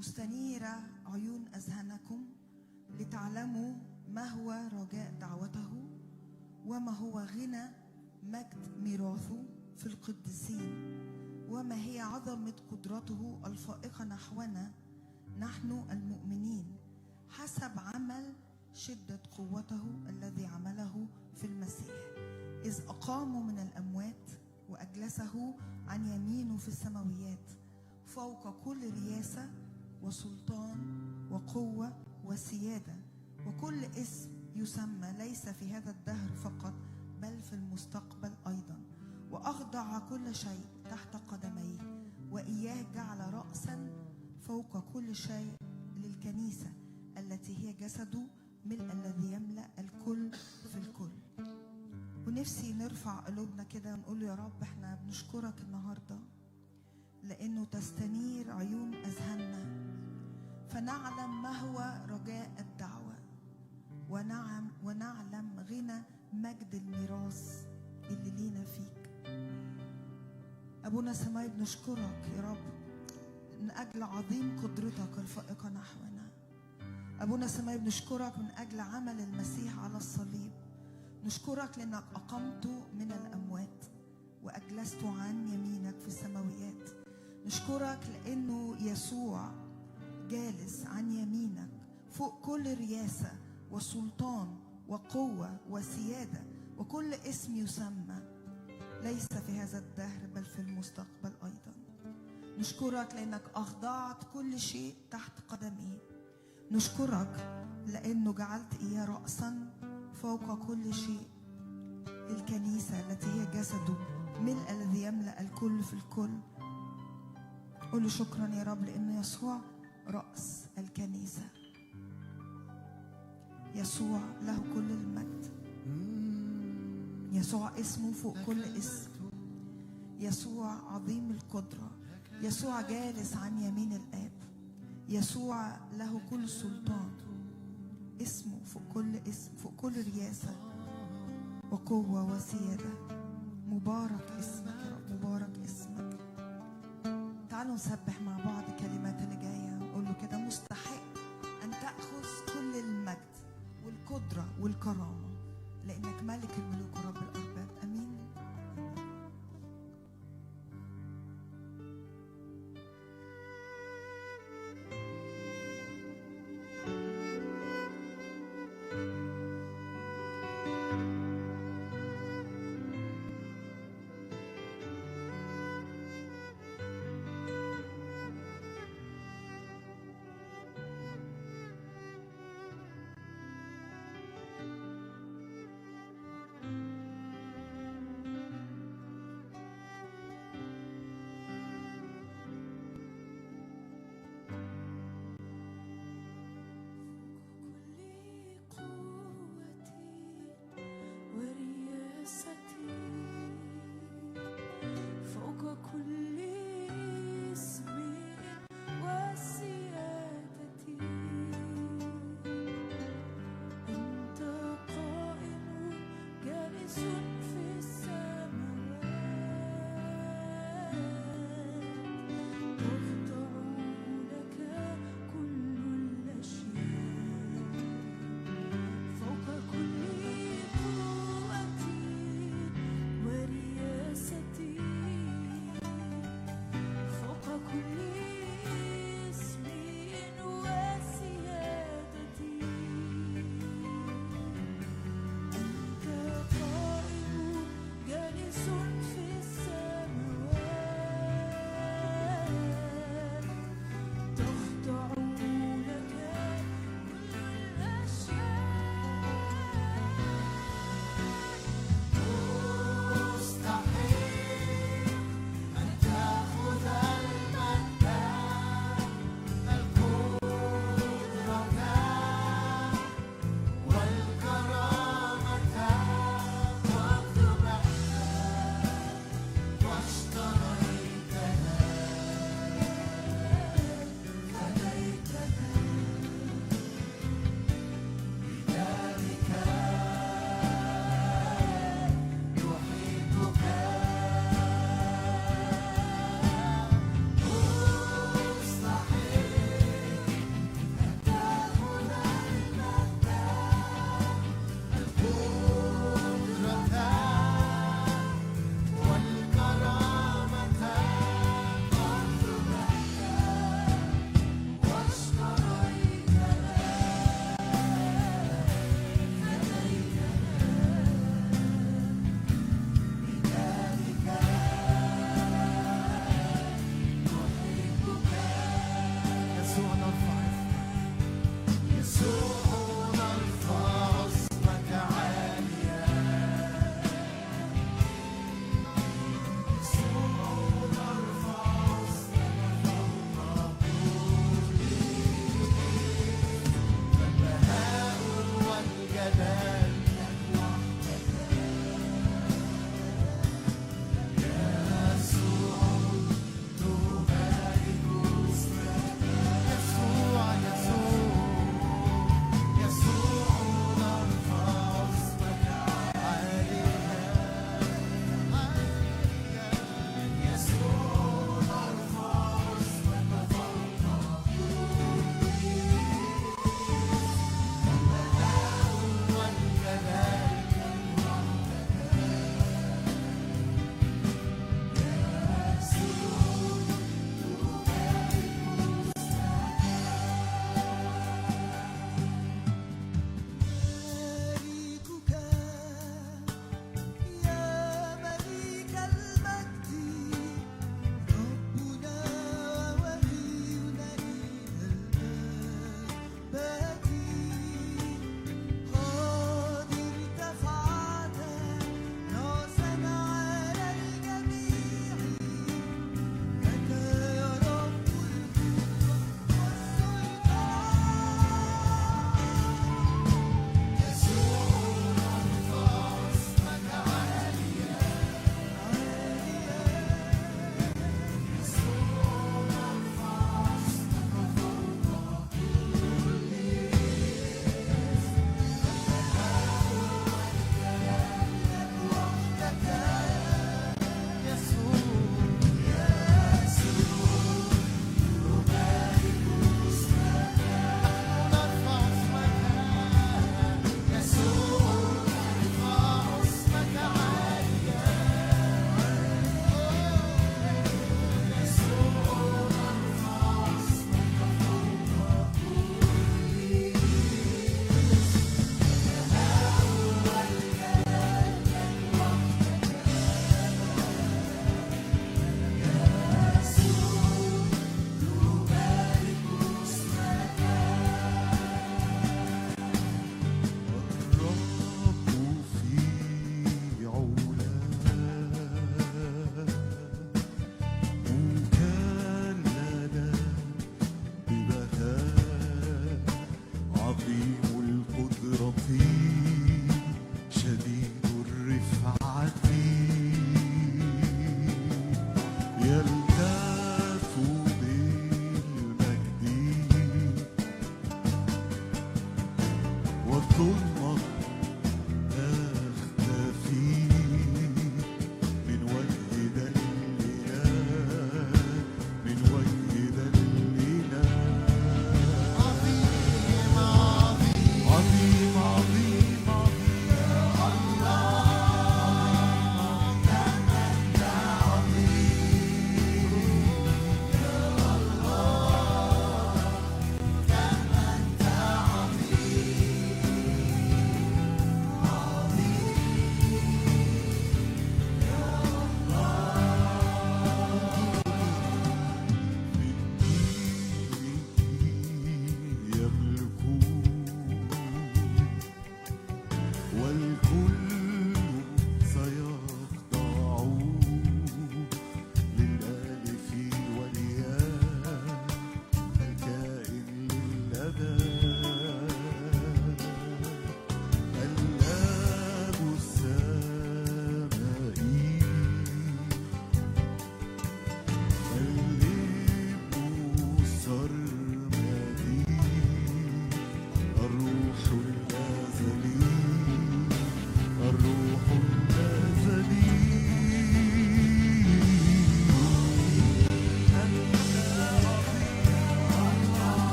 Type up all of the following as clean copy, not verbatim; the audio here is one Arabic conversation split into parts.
مستنيرة عيون أذهانكم لتعلموا ما هو رجاء دعوته وما هو غنى مجد ميراثه في القديسين وما هي عظمة قدرته الفائقة نحونا نحن المؤمنين حسب عمل شدة قوته الذي عمله في المسيح إذ أقاموا من الأموات وأجلسه عن يمينه في السماويات فوق كل رياسة وسلطان وقوة وسيادة وكل اسم يسمى ليس في هذا الدهر فقط بل في المستقبل أيضا وأخضع كل شيء تحت قدميه وإياه جعل رأسا فوق كل شيء للكنيسة التي هي جسده ملء الذي يملأ الكل في الكل. ونفسي نرفع قلوبنا كده ونقول يا رب احنا بنشكرك النهارده لأنه تستنير عيون أذهاننا فنعلم ما هو رجاء الدعوة ونعلم غنى مجد الميراث اللي لينا فيك. أبونا السماوي بنشكرك يا رب من أجل عظيم قدرتك الفائقة نحونا. أبونا السماوي بنشكرك من أجل عمل المسيح على الصليب. نشكرك لأنك أقمته من الأموات وأجلسته عن يمينك في السماويات. نشكرك لأنه يسوع جالس عن يمينك فوق كل رياسة وسلطان وقوة وسيادة وكل اسم يسمى ليس في هذا الدهر بل في المستقبل أيضا. نشكرك لأنك أخضعت كل شيء تحت قدميه. نشكرك لأنه جعلت إياه رأسا فوق كل شيء للكنيسة التي هي جسده ملء الذي يملأ الكل في الكل. قل له شكرا يا رب لأن يسوع رأس الكنيسة. يسوع له كل المجد. يسوع اسمه فوق كل اسم. يسوع عظيم القدرة. يسوع جالس عن يمين الآب. يسوع له كل سلطان. اسمه فوق كل اسم فوق كل رياسة وقوة وسيادة. مبارك اسمك يا رب مبارك اسمك. تعالوا نسبح مع بعض الكلمات اللي جاية ونقول له كده مستحق أن تأخذ كل المجد والقدرة والكرامة لأنك ملك الملوك ورب الأرباب. أمين.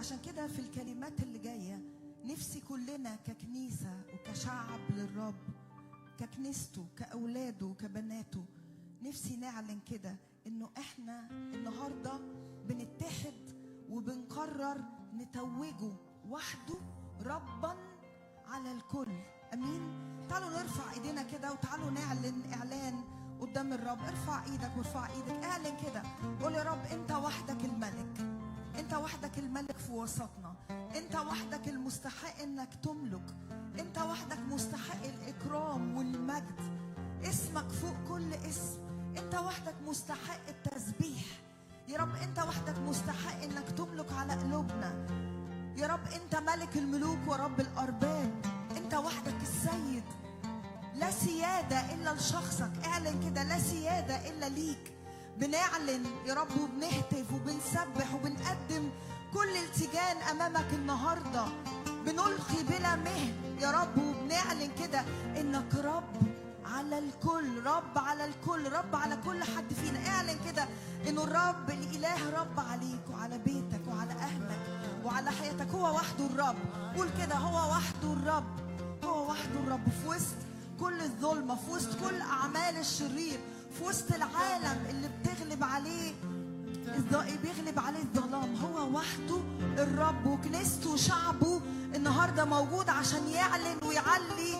عشان كده في الكلمات اللي جاية نفسي كلنا ككنيسة وكشعب للرب، ككنيسته كأولاده كبناته، نفسي نعلن كده إنه إحنا النهاردة بنتحد وبنقرر نتوجه وحده ربا على الكل. أمين. تعالوا نرفع إيدينا كده وتعالوا نعلن إعلان قدام الرب. ارفع إيدك وارفع إيدك، اعلن كده، قول يا رب أنت وحدك الملك، أنت وحدك الملك في وسطنا، أنت وحدك المستحق إنك تملك، أنت وحدك مستحق الإكرام والمجد، اسمك فوق كل اسم، أنت وحدك مستحق التسبيح يا رب، أنت وحدك مستحق إنك تملك على قلوبنا يا رب، أنت ملك الملوك ورب الأرباب، أنت وحدك السيد، لا سيادة إلا لشخصك. اعلن كده، لا سيادة إلا ليك. بنعلن يا رب وبنهتف وبنسبح وبنقدم كل التجان أمامك النهاردة، بنلقي بلا مهل يا رب، وبنعلن كده إنك رب على الكل، رب على الكل، رب على كل حد فينا. اعلن كده إنه الرب الإله رب عليك وعلى بيتك وعلى أهلك وعلى حياتك، هو وحده الرب. قول كده، هو وحده الرب، هو وحده الرب في وسط كل الظلمة، في وسط كل أعمال الشرير، في وسط العالم اللي بتغلب عليه بيغلب عليه الظلام، هو وحده الرب. وكنيسته وشعبه النهاردة موجود عشان يعلن ويعلي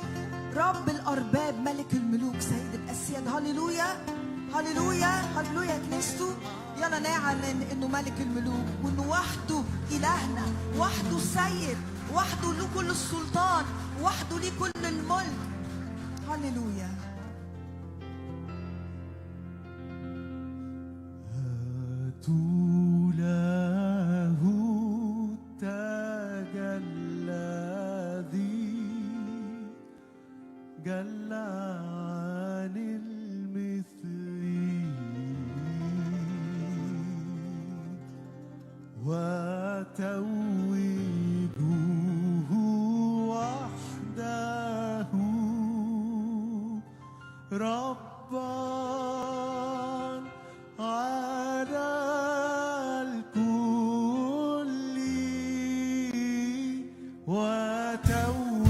رب الأرباب، ملك الملوك، سيد الأسياد. هللويا هللويا هللويا. كنيسته يلا نعلن إنه ملك الملوك، وإنه وحده إلهنا، وحده السيد، وحده له كل السلطان، وحده له كل الملك. هللويا. هاتوا له التاج الذي جل عن المثل، وتوجوه وحده ربا على الكل، وتوج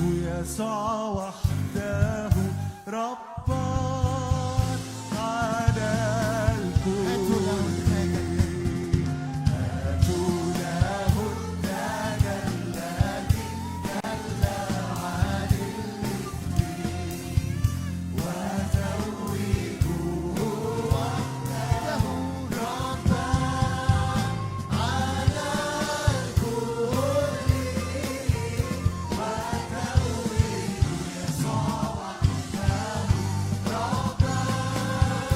يسوع وحده ربا على الكل. هاتوا له التاج الذي جل عن المثل، وتوجوه وحده ربا على الكل، وتوج يسوع وحده ربا على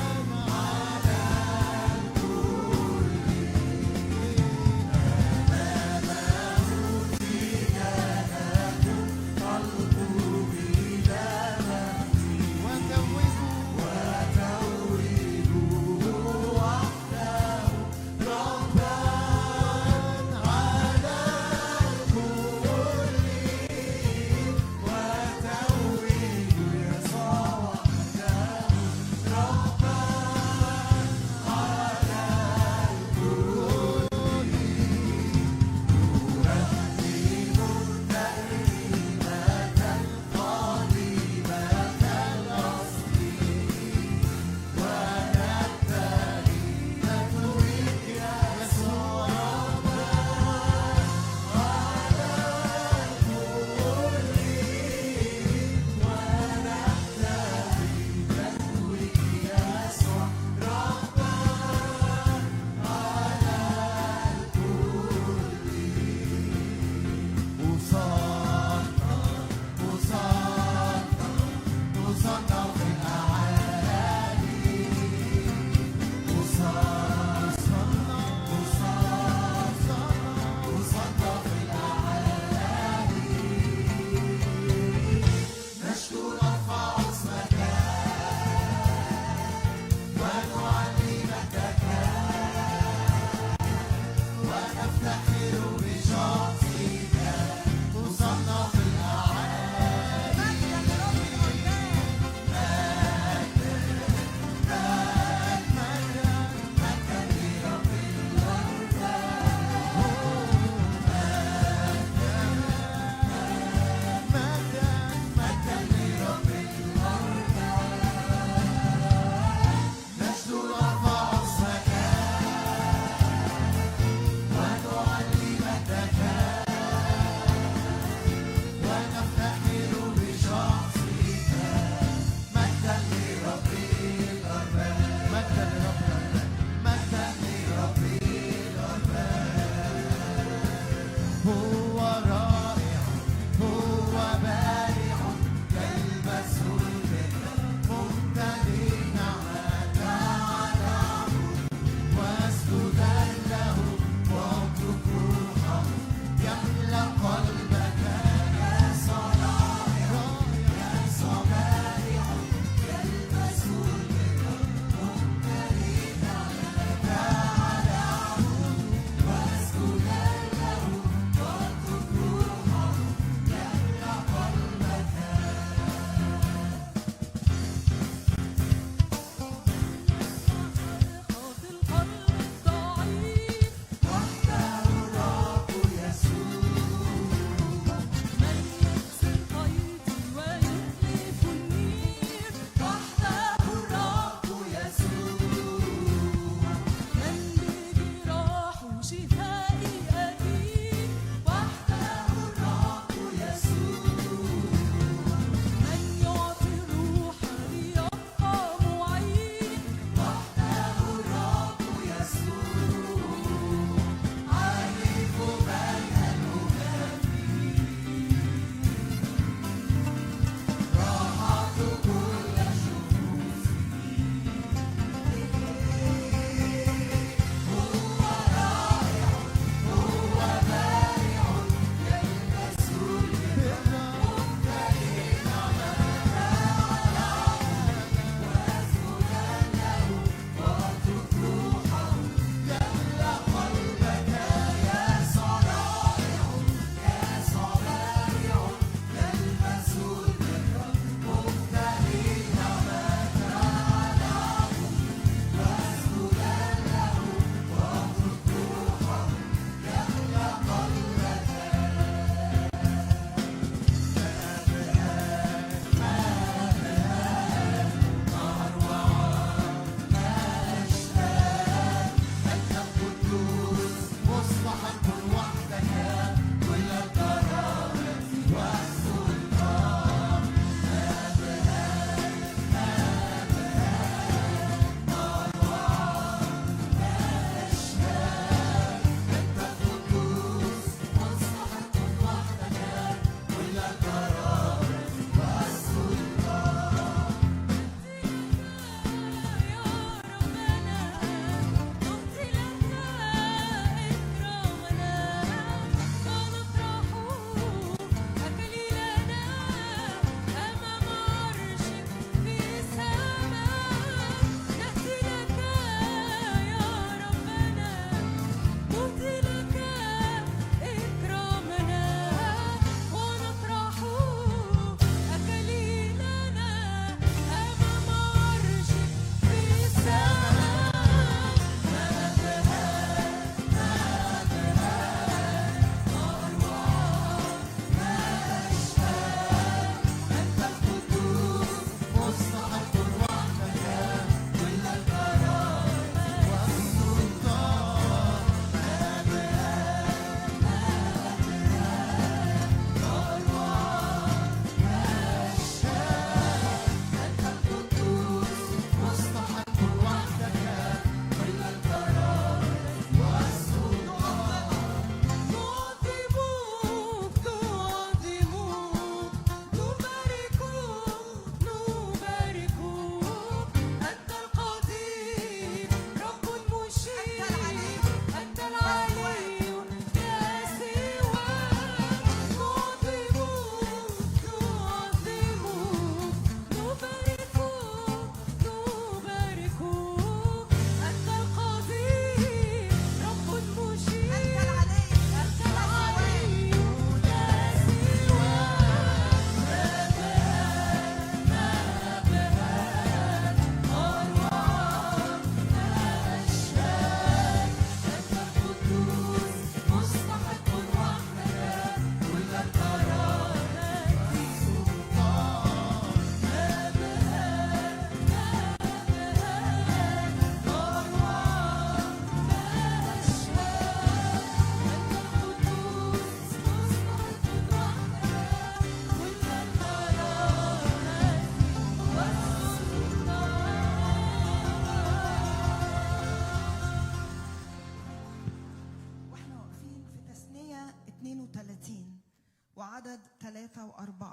وعدد 3 و4.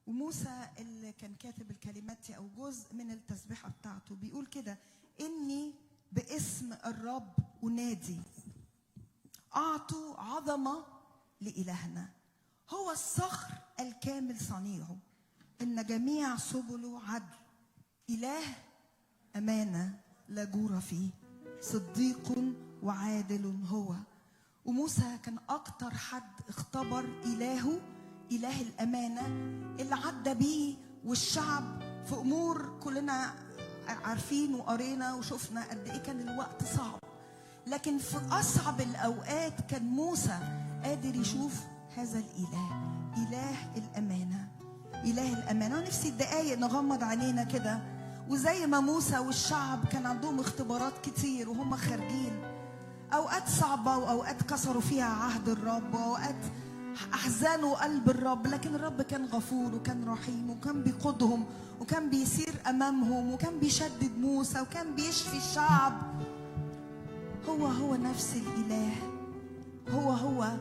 وموسى اللي كان كاتب الكلمات دي أو جزء من التسبيحة بتاعته بيقول كده: إني باسم الرب أنادي، أعطوا عظمة لإلهنا، هو الصخر الكامل صنيعه، إن جميع سبله عدل، إله أمانة لا جور فيه، صديق وعادل هو. وموسى كان أكتر حد اختبر إلهه، إله الأمانة اللي عدى بيه والشعب في أمور كلنا عارفين وقرينا وشفنا قد إيه كان الوقت صعب، لكن في أصعب الأوقات كان موسى قادر يشوف هذا الإله، إله الأمانة، إله الأمانة. ونفسي دقايق نغمض عينينا كده، وزي ما موسى والشعب كان عندهم اختبارات كتير وهم خارجين، أوقات صعبة وأوقات كسروا فيها عهد الرب وأوقات أحزنوا قلب الرب، لكن الرب كان غفور وكان رحيم وكان بيقودهم وكان بيسير أمامهم وكان بيشدد موسى وكان بيشفي الشعب. هو نفس الإله، هو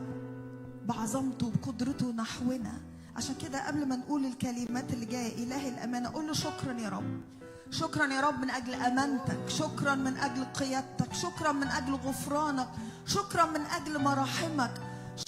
بعظمته بقدرته نحونا. عشان كده قبل ما نقول الكلمات اللي جاية إله الأمانة، قول له شكرا يا رب، شكرا يا رب من أجل أمانتك، شكرا من أجل قيادتك، شكرا من أجل غفرانك، شكرا من أجل مراحمك،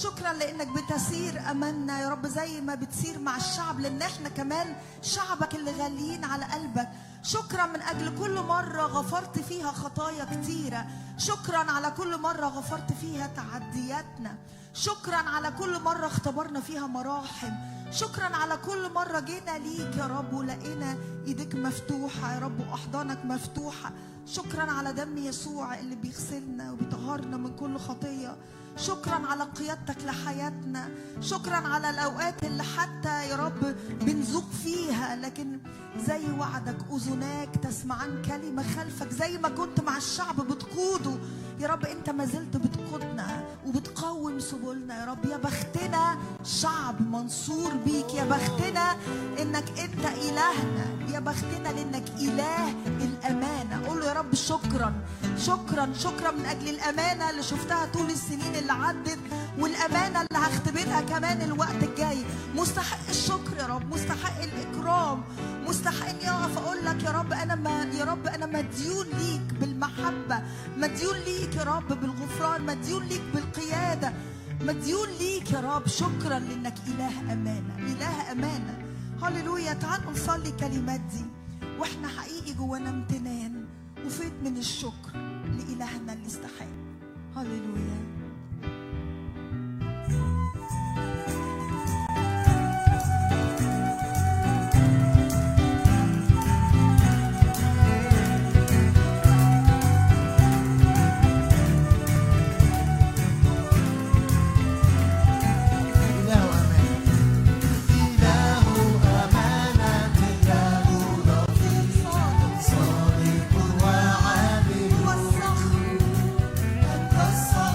شكرا لأنك بتسير أماننا يا رب زي ما بتسير مع الشعب، لأن احنا كمان شعبك اللي غاليين على قلبك. شكرا من أجل كل مرة غفرت فيها خطايا كتيرة، شكرا على كل مرة غفرت فيها تعدياتنا، شكرا على كل مرة اختبرنا فيها مراحم، شكرا على كل مرة جينا ليك يا رب ولقينا ايديك مفتوحة يا رب واحضانك مفتوحة. شكرا على دم يسوع اللي بيغسلنا وبيطهرنا من كل خطية، شكرا على قيادتك لحياتنا، شكرا على الأوقات اللي حتى يا رب بنذوق فيها لكن زي وعدك أذناك تسمعان كلمة خلفك، زي ما كنت مع الشعب بتقوده يا رب أنت ما زلت بتقودنا وبتقوم سبلنا يا رب. يا بختنا شعب منصور بيك، يا بختنا إنك أنت إلهنا، يا بختنا لأنك إله الأمانة. قول له يا رب شكرا شكرا شكرا من أجل الأمانة اللي شفتها طول السنين اللي عدت، والأمانة اللي هختبرها كمان الوقت الجاي. مستحق الشكر يا رب، مستحق الإكرام، مستحق إني أقف أقول لك يا رب أنا مديون ليك بالمحبة، مديون ليك يا رب بالغفران، مديون ليك بالقيادة، مديون ليك يا رب. شكرا لأنك إله أمانة، إله أمانة. هللويا. تعالوا نصلي كلمات دي وإحنا حقيقي جوانا امتنان وفيض من الشكر لإلهنا اللي استحق. هللويا. صادق وعادل، أنت الصادق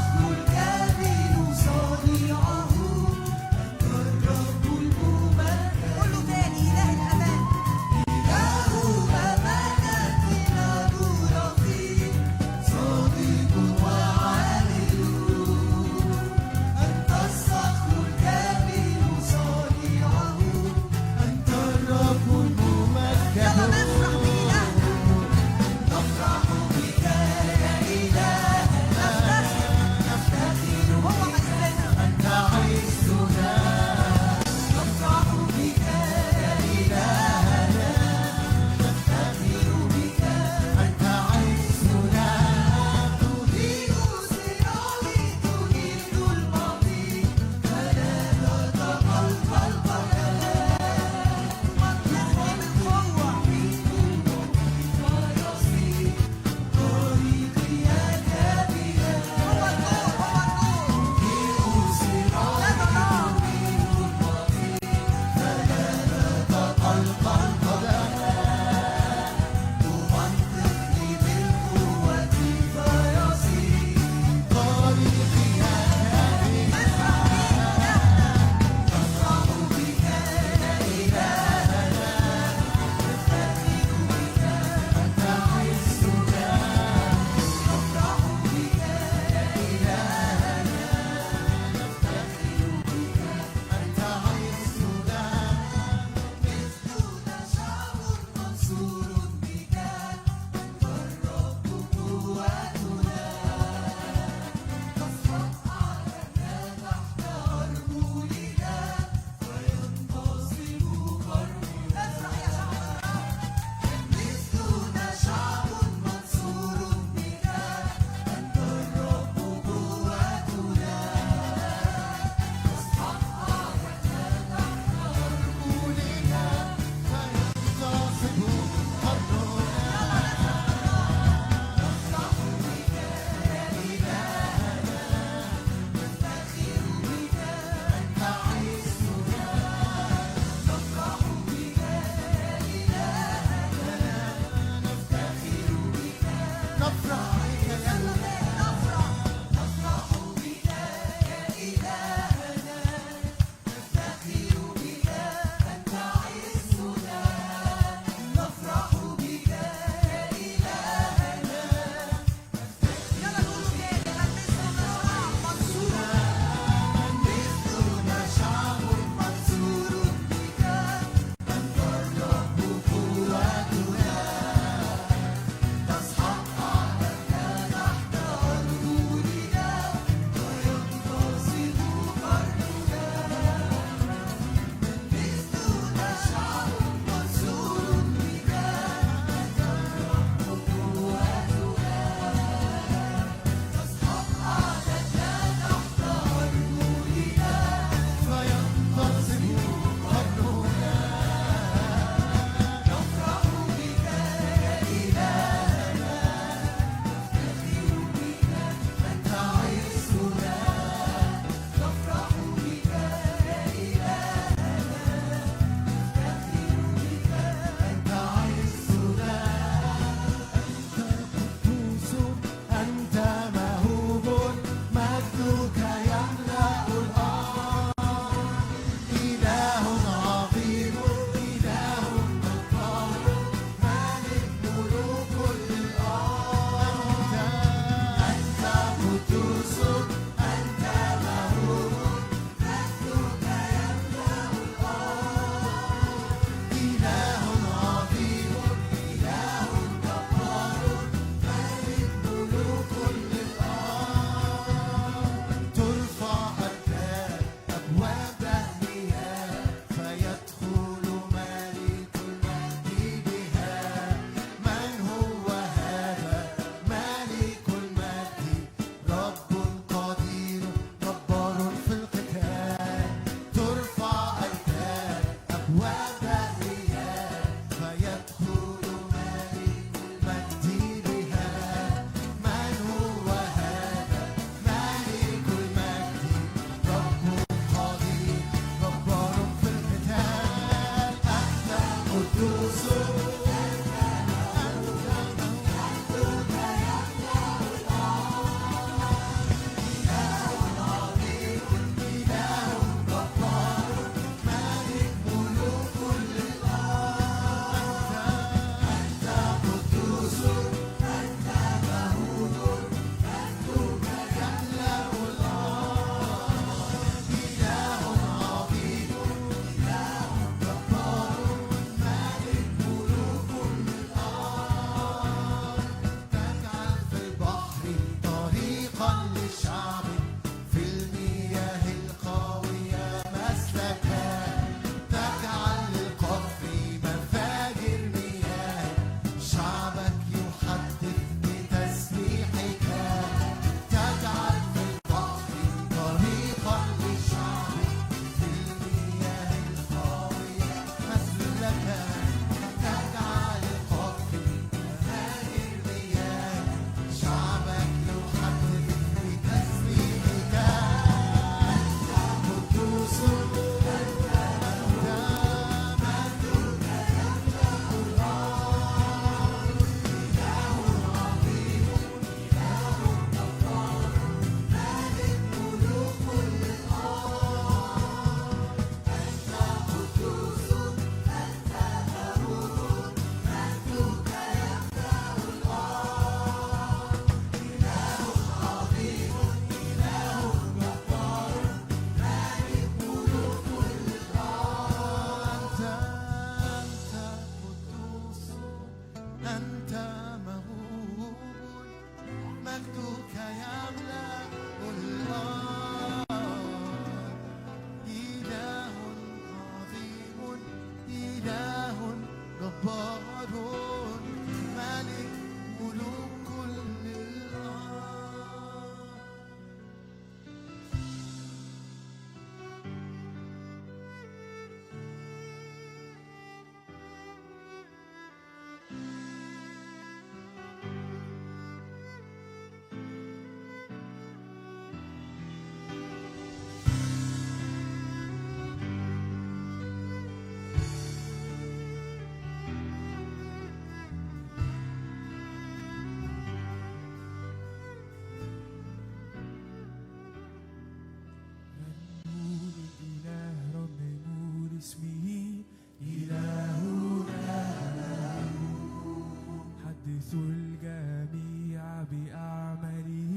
حدثوا الجميع بأعماله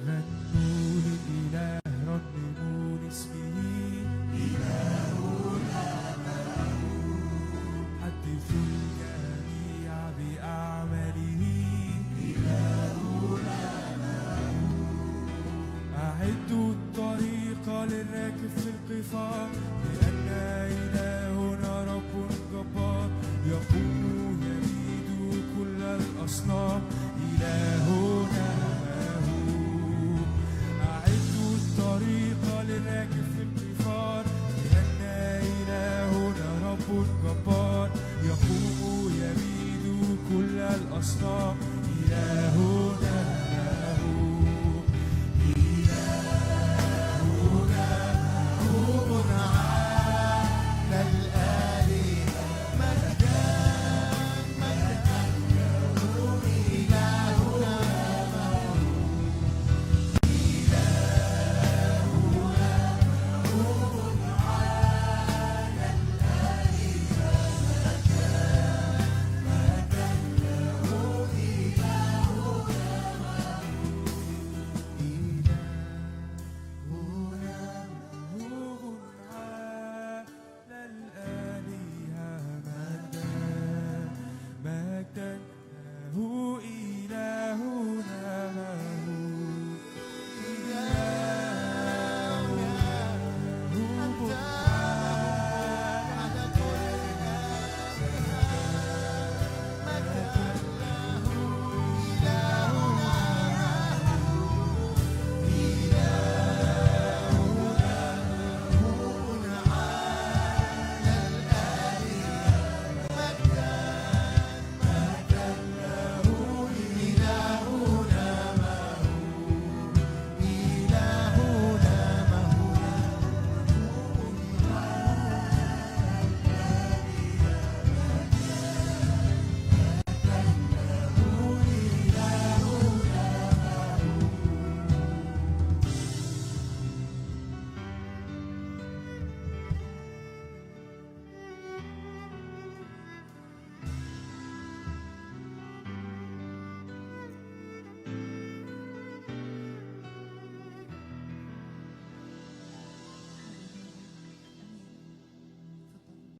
غنوا للإله رنموا لاسمه حدثوا الجميع بأعماله أعدوا الطريق للراكب في القفار لأن إلهنا رب جبار يقوم يبيد كل الأصنام إله